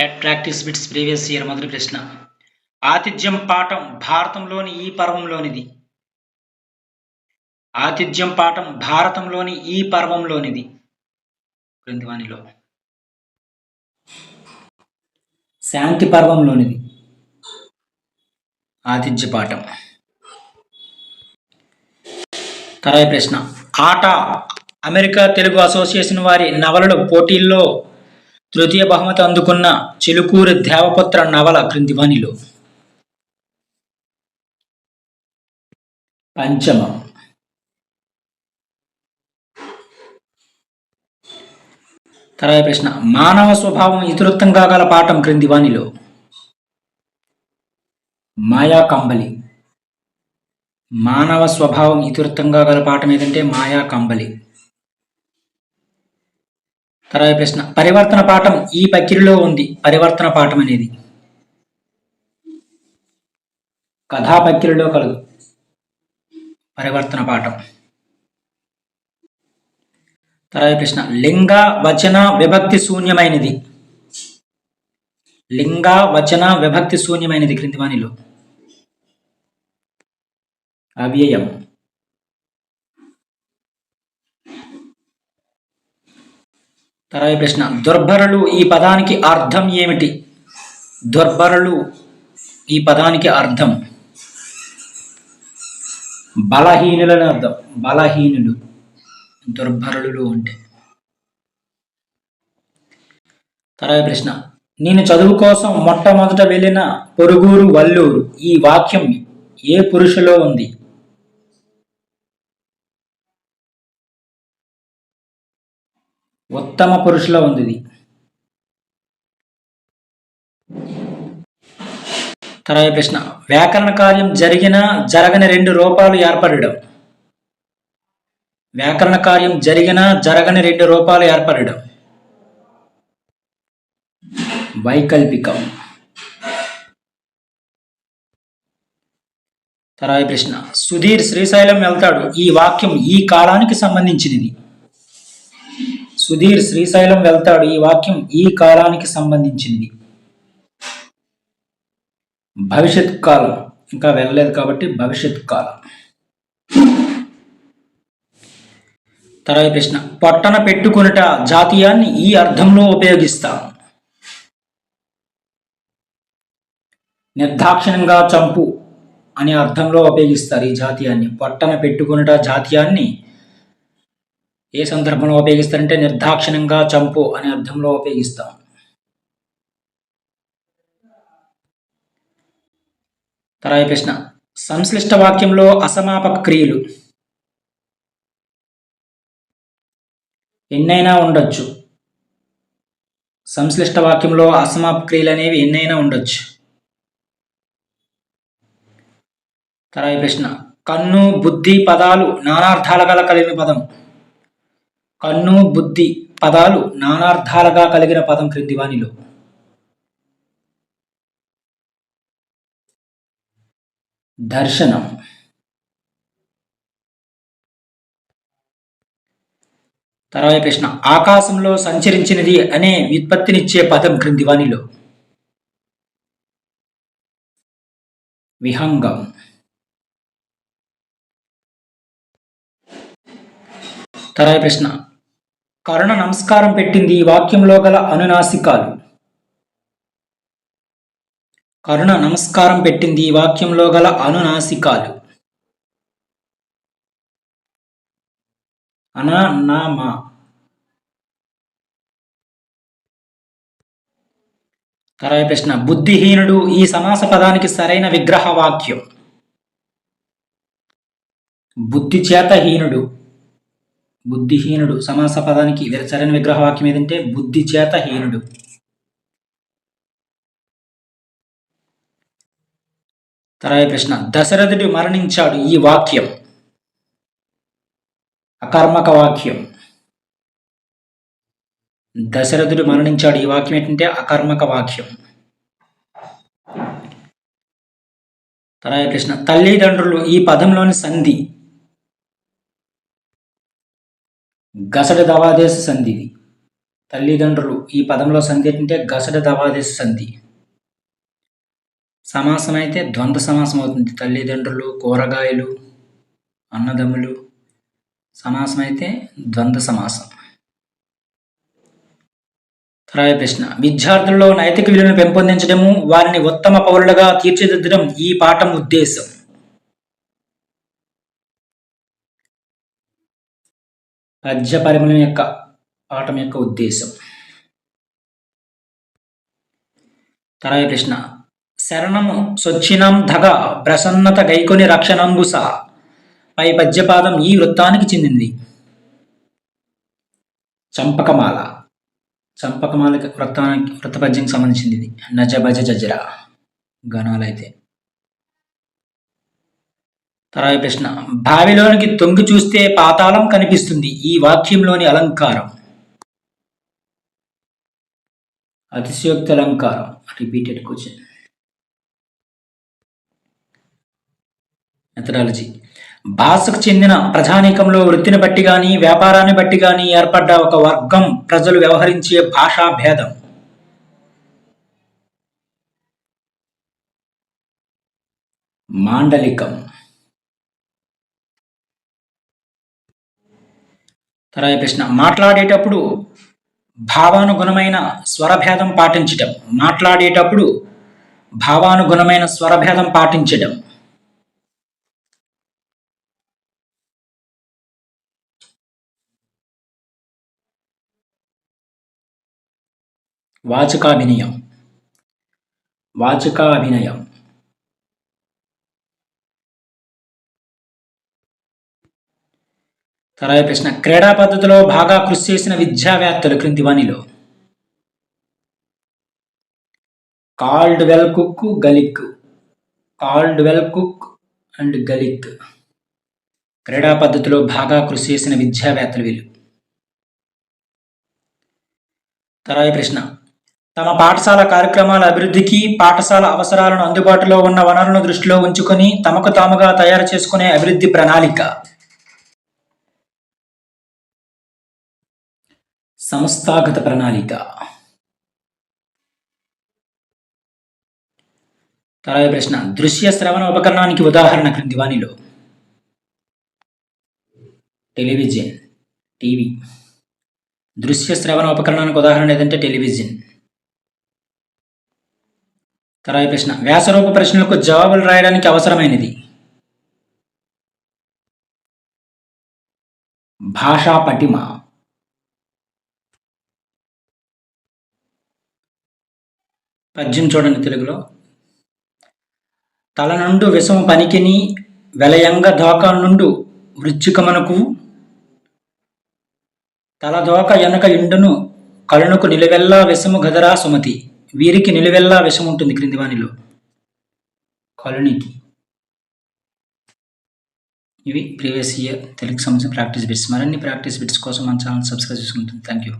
TET practice bits previous year మొదటి ప్రశ్న. ఆతిథ్యం పాఠం భారతంలోని ఈ పర్వంలోనిది. ఆతిథ్యం పాఠం భారతంలోని ఈ పర్వంలోనిది క్రింది వానిలో శాంతి పర్వంలోనిది ఆతిథ్య పాఠం. తర్వాత ప్రశ్న. ఆట అమెరికా తెలుగు అసోసియేషన్ వారి నవలల పోటీల్లో తృతీయ బహుమతి అందుకున్న చిలుకూరి దేవపుత్ర నవల క్రింది వానిలో పంచమం. తర్వాత ప్రశ్న. మానవ స్వభావం ఇతివృత్తంగా గల పాఠం క్రింది వానిలో మాయా కంబలి. మానవ స్వభావం ఇతివృత్తంగా గల పాఠం ఏదంటే మాయా కంబలి. తర్వాత ప్రశ్న. పరివర్తన పాఠం ఈ పక్కిరిలో ఉంది. పరివర్తన పాఠం అనేది కథా పక్కిరిలో కలదు పరివర్తన పాఠం. తర్వాత ప్రశ్న. లింగ వచన విభక్తి శూన్యమైనది. లింగ వచన విభక్తి శూన్యమైనది క్రింది వానిలో అవ్యయం. తర్వాత ప్రశ్న. దుర్భరులు ఈ పదానికి అర్థం ఏమిటి? దుర్భరులు ఈ పదానికి అర్థం బలహీనులని అర్థం. బలహీనులు దుర్భరులు అంటే. తర్వాత ప్రశ్న. నేను చదువు కోసం మొట్టమొదట వెళ్ళిన పొరుగురు వల్లూరు ఈ వాక్యం ఏ పురుషులో ఉంది? ఉత్తమ పురుషులో ఉంది ఇది. తర్వాత ప్రశ్న. వ్యాకరణ కార్యం జరిగిన జరగని రెండు రూపాలు ఏర్పడడం. వ్యాకరణ కార్యం జరిగిన జరగని రెండు రూపాలు ఏర్పడడం వైకల్పికం. తర్వాత ప్రశ్న. సుధీర్ శ్రీశైలం వెళ్తాడు ఈ వాక్యం ఈ కాలానికి సంబంధించినది. సుధీర్ శ్రీశైలం వెళ్తాడు ఈ వాక్యం ఈ కాలానికి సంబంధించినది. భవిష్యత్ కాలం ఇంకా వెళ్ళలేదు కాబట్టి భవిష్యత్ కాలం. తర్వాత ప్రశ్న. పొట్టన పెట్టుకునుట జాతీయాన్ని ఈ అర్థంలో ఉపయోగిస్తాం. నిర్దాక్షిణ్యంగా చంపు అనే అర్థంలో ఉపయోగిస్తారు ఈ జాతీయాన్ని. పొట్టన పెట్టుకునుట జాతీయాన్ని ఏ సందర్భంలో ఉపయోగిస్తారంటే నిర్దాక్షిణ్యంగా చంపు అనే అర్థంలో ఉపయోగిస్తాం. తర్వాత ప్రశ్న. సంశ్లిష్ట వాక్యంలో అసమాపక క్రియలు ఎన్నైనా ఉండొచ్చు. సంశ్లిష్ట వాక్యంలో అసమాపక క్రియలు అనేవి ఎన్నైనా ఉండొచ్చు. తర్వాత ప్రశ్న. కన్ను బుద్ధి పదాలు నానార్థాలుగా కలిగిన పదం. కన్ను బుద్ధి పదాలు నానార్థాలుగా కలిగిన పదం క్రింది వానిలో దర్శనం. తర్వాత ప్రశ్న. ఆకాశంలో సంచరించినది అనే వ్యుత్పత్తినిచ్చే పదం క్రింది వానిలో విహంగం. తర్వాత ప్రశ్న. కరుణ నమస్కారం పెట్టింది ఈ వాక్యంలో గల అనునాసికాలు. కరుణ నమస్కారం పెట్టింది ఈ వాక్యంలో గల అనునాసికాలు అనా నా మా. తర్వాత ప్రశ్న. బుద్ధిహీనుడు ఈ సమాస పదానికి సరైన విగ్రహ వాక్యం. బుద్ధి చేత హీనుడు. బుద్ధిహీనుడు సమాస పదానికి సరైన విగ్రహ వాక్యం ఏదంటే బుద్ధి చేత హీనుడు. తర్వాత ప్రశ్న. దశరథుడు మరణించాడు ఈ వాక్యం అకర్మక వాక్యం. దశరథుడు మరణించాడు ఈ వాక్యం ఏంటంటే అకర్మక వాక్యం. తర్వాత ప్రశ్న. తల్లిదండ్రులు ఈ పదంలోని సంధి గసడి దవాదేశ సంధి. తల్లిదండ్రులు ఈ పదంలో సంధి ఏంటంటే గసడ దవాదేశ సంధి. సమాసం అయితే ద్వంద్వ సమాసం అవుతుంది. తల్లిదండ్రులు, కూరగాయలు, అన్నదమ్ములు. సమాసం అయితే ద్వంద్వ సమాసం. తర్వాత ప్రశ్న, విద్యార్థుల్లో నైతిక విలువలను పెంపొందించడము, వారిని ఉత్తమ పౌరులుగా తీర్చిదిద్దడం ఈ పాఠం ఉద్దేశం. పద్య పరిమళం యొక్క పాఠం యొక్క ఉద్దేశం. తర్వాత ప్రశ్న, శరణము సొచ్చినం ధగ ప్రసన్నత గైకొని రక్షణంబుస పై పద్యపాదం ఈ వృత్తానికి చెందింది. చంపకమాల. చంపకమాల వృత్తపద్యంకి సంబంధించింది ఇది. నజ భజ జజర గణాలైతే. తర్వాత ప్రశ్న, బావిలోనికి తొంగి చూస్తే పాతాళం కనిపిస్తుంది ఈ వాక్యంలోని అలంకారం. అతిశయోక్తి అలంకారం. Repeated question. మెథడాలజీ, భాషకు చెందిన ప్రజానీకంలో వృత్తిని బట్టి గాని వ్యాపారాన్ని బట్టి గాని ఏర్పడ్డ ఒక వర్గం ప్రజలు వ్యవహరించే భాషా భేదం. మాండలికం. తర్వాత ప్రశ్న, మాట్లాడేటప్పుడు భావానుగుణమైన స్వరభేదం పాటించటం. మాట్లాడేటప్పుడు భావానుగుణమైన స్వరభేదం పాటించడం. వాచకాభినయం. వాచకాభినయం. తర్వాత ప్రశ్న, క్రీడా పద్ధతిలో బాగా కృషి చేసిన విద్యావేత్తలు క్రింది వానిలో. కాల్డ్వెల్ కుక్, గలిక్. కాల్డ్వెల్ కుక్ అండ్ గలిక్ క్రీడా పద్ధతిలో బాగా కృషి చేసిన విద్యావేత్తలు వీళ్ళు. తర్వాత ప్రశ్న, తమ పాఠశాల కార్యక్రమాల అభివృద్ధికి పాఠశాల అవసరాలను అందుబాటులో ఉన్న వనరులను దృష్టిలో ఉంచుకొని తమకు తాముగా తయారు చేసుకునే అభివృద్ధి ప్రణాళిక. సంస్థాగత ప్రణాళిక. తర్వాత ప్రశ్న, దృశ్య శ్రవణ ఉపకరణానికి ఉదాహరణ క్రింది వానిలో. Television, TV. దృశ్య శ్రవణ ఉపకరణానికి ఉదాహరణ ఏదంటే టెలివిజన్. తర్వాత ప్రశ్న, వ్యాసరూప ప్రశ్నలకు జవాబులు రాయడానికి అవసరమైనది. భాషా పటిమ. పద్యం చూడండి తెలుగులో. తల నుండు విషము పనికిని వెలయంగ దోక నుండు వృచ్చికమనకు తలదోక ఎనక ఇండును కలునుకు నిలువెల్లా విషము గదరా సుమతి. వీరికి నిలువెల్లా విషం ఉంటుంది క్రింది వానిలో. కలునికి. ఇవి ప్రీవియస్ ఇయర్ తెలుగు సంబంధించిన ప్రాక్టీస్ బిట్స్. మరిన్ని ప్రాక్టీస్ బిట్స్ కోసం మన ఛానల్ సబ్స్క్రైబ్ చేసుకుంటుంది. Thank you.